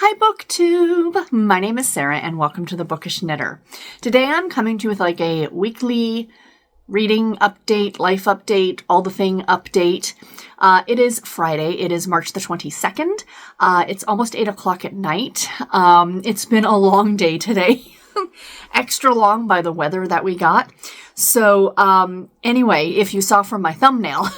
Hi BookTube! My name is Sarah and welcome to the Bookish Knitter. Today I'm coming to you with like a weekly reading update, life update, all the thing update. It is Friday. It is March the 22nd. It's almost 8 o'clock at night. It's been a long day today. Extra long by the weather that we got. So anyway, if you saw from my thumbnail,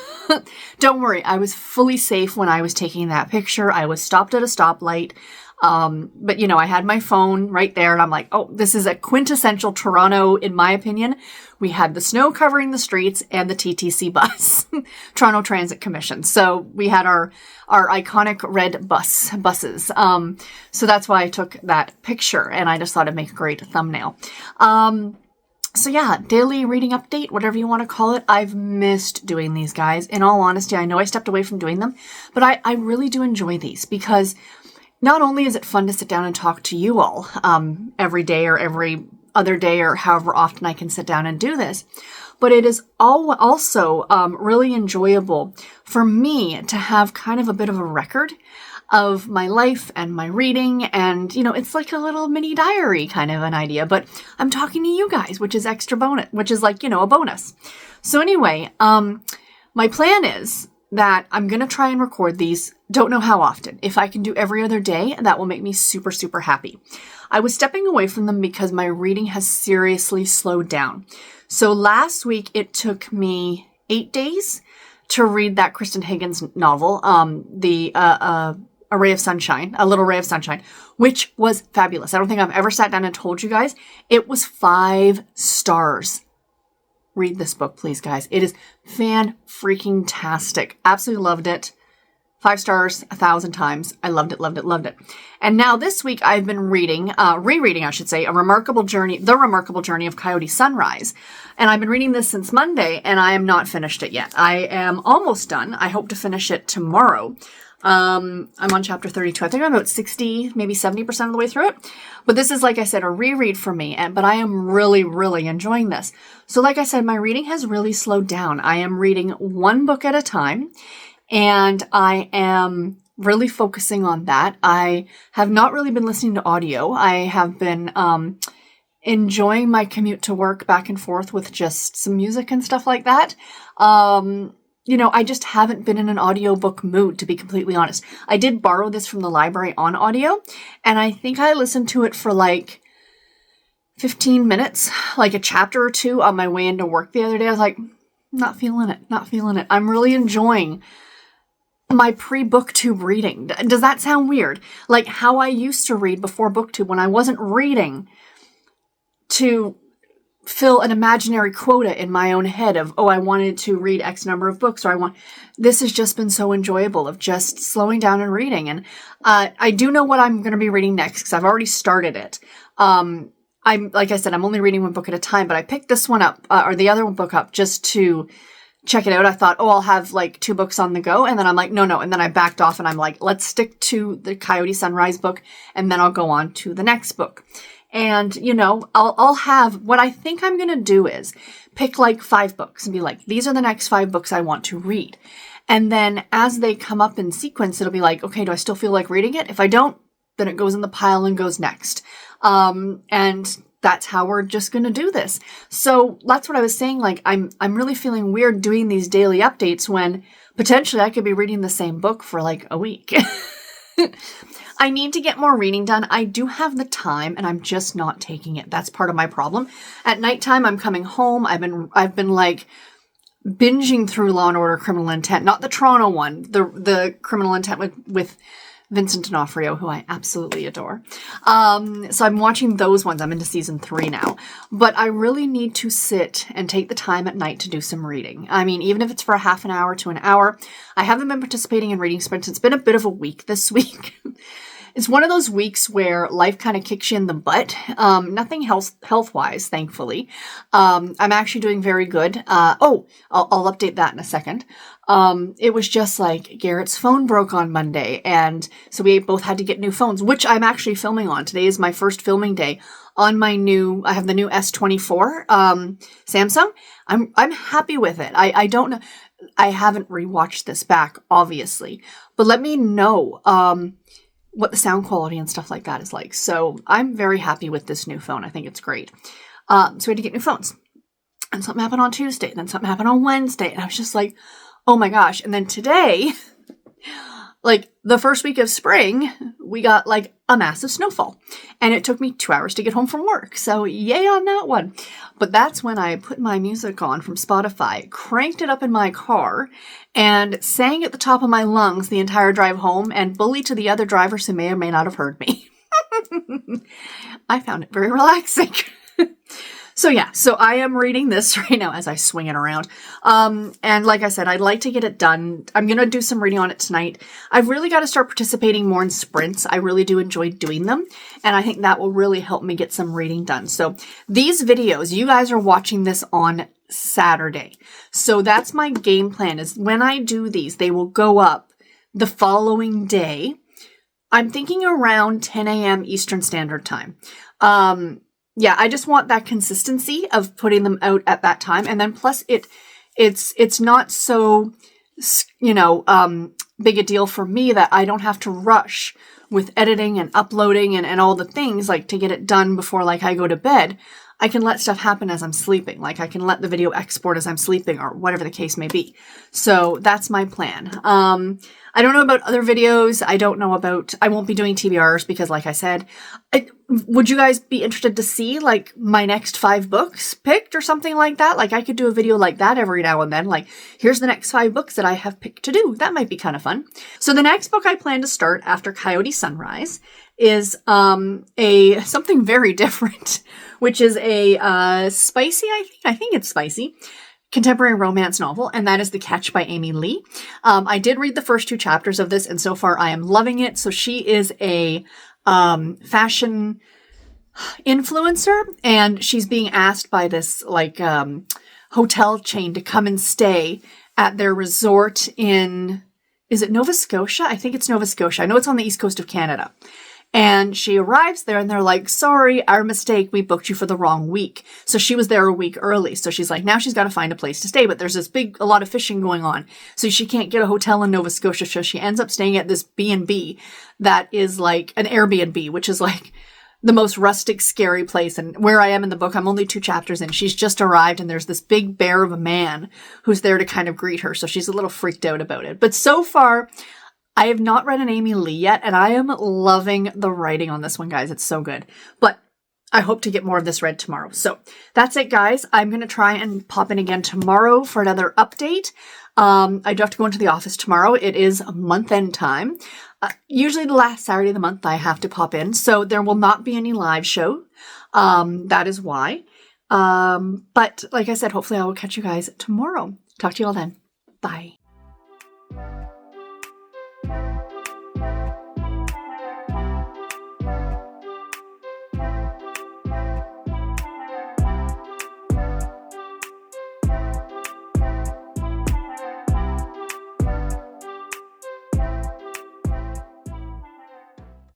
don't worry, I was fully safe when I was taking that picture. I was stopped at a stoplight. But you know, I had my phone right there and I'm like, oh, this is a quintessential Toronto, in my opinion. We had the snow covering the streets and the TTC bus, Toronto Transit Commission. So we had our iconic red buses. So that's why I took that picture and I just thought it'd make a great thumbnail. So yeah, daily reading update, whatever you want to call it. I've missed doing these, guys. In all honesty, I know I stepped away from doing them, but I really do enjoy these because not only is it fun to sit down and talk to you all every day or every other day or however often I can sit down and do this, but it is also really enjoyable for me to have kind of a bit of a record of my life and my reading. And, you know, it's like a little mini diary kind of an idea, but I'm talking to you guys, which is extra bonus, which is like, you know, a bonus. So anyway, my plan is that I'm going to try and record these. Don't know how often. If I can do every other day, that will make me super, super happy. I was stepping away from them because my reading has seriously slowed down. So last week, it took me 8 days to read that Kristen Higgins novel, A Ray of Sunshine, A Little Ray of Sunshine, which was fabulous. I don't think I've ever sat down and told you guys. It was 5 stars. Read this book, please, guys. It is fan-freaking-tastic. Absolutely loved it. 5 stars, 1,000 times. I loved it, loved it, loved it. And now this week I've been rereading, The Remarkable Journey of Coyote Sunrise. And I've been reading this since Monday, and I am not finished it yet. I am almost done. I hope to finish it tomorrow. I'm on chapter 32. I think I'm about 60, maybe 70% of the way through it. But this is, like I said, a reread for me. But I am really, really enjoying this. So like I said, my reading has really slowed down. I am reading one book at a time. And I am really focusing on that. I have not really been listening to audio. I have been enjoying my commute to work back and forth with just some music and stuff like that. You know, I just haven't been in an audiobook mood, to be completely honest. I did borrow this from the library on audio, and I think I listened to it for like 15 minutes, like a chapter or two on my way into work the other day. I was like, not feeling it. I'm really enjoying my pre-BookTube reading. Does that sound weird? Like how I used to read before BookTube when I wasn't reading to fill an imaginary quota in my own head of, oh, I wanted to read X number of books, or this has just been so enjoyable of just slowing down and reading. And I do know what I'm going to be reading next because I've already started it. Like I said, I'm only reading one book at a time, but I picked this one up, or the other book up, just to check it out. I thought, oh, I'll have like 2 books on the go. And then I'm like, no. And then I backed off and I'm like, let's stick to the Coyote Sunrise book. And then I'll go on to the next book. And, you know, I'll have, what I think I'm going to do is pick like 5 books and be like, these are the next 5 books I want to read. And then as they come up in sequence, it'll be like, okay, do I still feel like reading it? If I don't, then it goes in the pile and goes next. And that's how we're just going to do this. So that's what I was saying. Like, I'm really feeling weird doing these daily updates when potentially I could be reading the same book for like a week. I need to get more reading done. I do have the time and I'm just not taking it. That's part of my problem. At nighttime, I'm coming home. I've been like binging through Law and Order Criminal Intent, not the Toronto one, the Criminal Intent with Vincent D'Onofrio, who I absolutely adore. So I'm watching those ones. I'm into season 3 now. But I really need to sit and take the time at night to do some reading. I mean, even if it's for a half an hour to an hour. I haven't been participating in reading sprints. It's been a bit of a week this week. It's one of those weeks where life kind of kicks you in the butt. Nothing health-wise, thankfully. I'm actually doing very good. I'll update that in a second. It was just like Garrett's phone broke on Monday. And so we both had to get new phones, which I'm actually filming on. Today is my first filming day on I have the new S24, Samsung. I'm happy with it. I don't know. I haven't rewatched this back, obviously, but let me know, what the sound quality and stuff like that is like. So I'm very happy with this new phone. I think it's great. So we had to get new phones. And something happened on Tuesday. And then something happened on Wednesday. And I was just like, oh my gosh. And then today, like the first week of spring, we got like a massive snowfall. And it took me 2 hours to get home from work. So yay on that one. But that's when I put my music on from Spotify, cranked it up in my car, and sang at the top of my lungs the entire drive home and bullied to the other drivers who may or may not have heard me. I found it very relaxing. So yeah, so I am reading this right now as I swing it around. And like I said, I'd like to get it done. I'm going to do some reading on it tonight. I've really got to start participating more in sprints. I really do enjoy doing them. And I think that will really help me get some reading done. So these videos, you guys are watching this on Saturday. So that's my game plan, is when I do these, they will go up the following day. I'm thinking around 10 a.m. Eastern Standard Time. Yeah, I just want that consistency of putting them out at that time. And then plus it's not so, big a deal for me that I don't have to rush with editing and uploading and all the things, like to get it done before like I go to bed. I can let stuff happen as I'm sleeping. Like I can let the video export as I'm sleeping or whatever the case may be. So that's my plan. I don't know about other videos. I won't be doing TBRs because like I said, would you guys be interested to see like my next 5 books picked or something like that? Like I could do a video like that every now and then. Like here's the next 5 books that I have picked to do. That might be kind of fun. So the next book I plan to start after Coyote Sunrise is something very different, which is a spicy, I think it's spicy, contemporary romance novel, and that is The Catch by Amy Lee. I did read the first 2 chapters of this, and so far I am loving it. So she is a fashion influencer, and she's being asked by this hotel chain to come and stay at their resort in, is it Nova Scotia? I think it's Nova Scotia. I know it's on the east coast of Canada. And she arrives there and they're like, sorry, our mistake. We booked you for the wrong week. So she was there a week early. So she's like, now she's got to find a place to stay. But there's a lot of fishing going on. So she can't get a hotel in Nova Scotia. So she ends up staying at this B&B that is like an Airbnb, which is like the most rustic, scary place. And where I am in the book, I'm only 2 chapters in. She's just arrived and there's this big bear of a man who's there to kind of greet her. So she's a little freaked out about it. But so far, I have not read an Amy Lee yet, and I am loving the writing on this one, guys. It's so good. But I hope to get more of this read tomorrow. So that's it, guys. I'm going to try and pop in again tomorrow for another update. I do have to go into the office tomorrow. It is month-end time. Usually the last Saturday of the month I have to pop in, so there will not be any live show. That is why. But like I said, hopefully I will catch you guys tomorrow. Talk to you all then. Bye.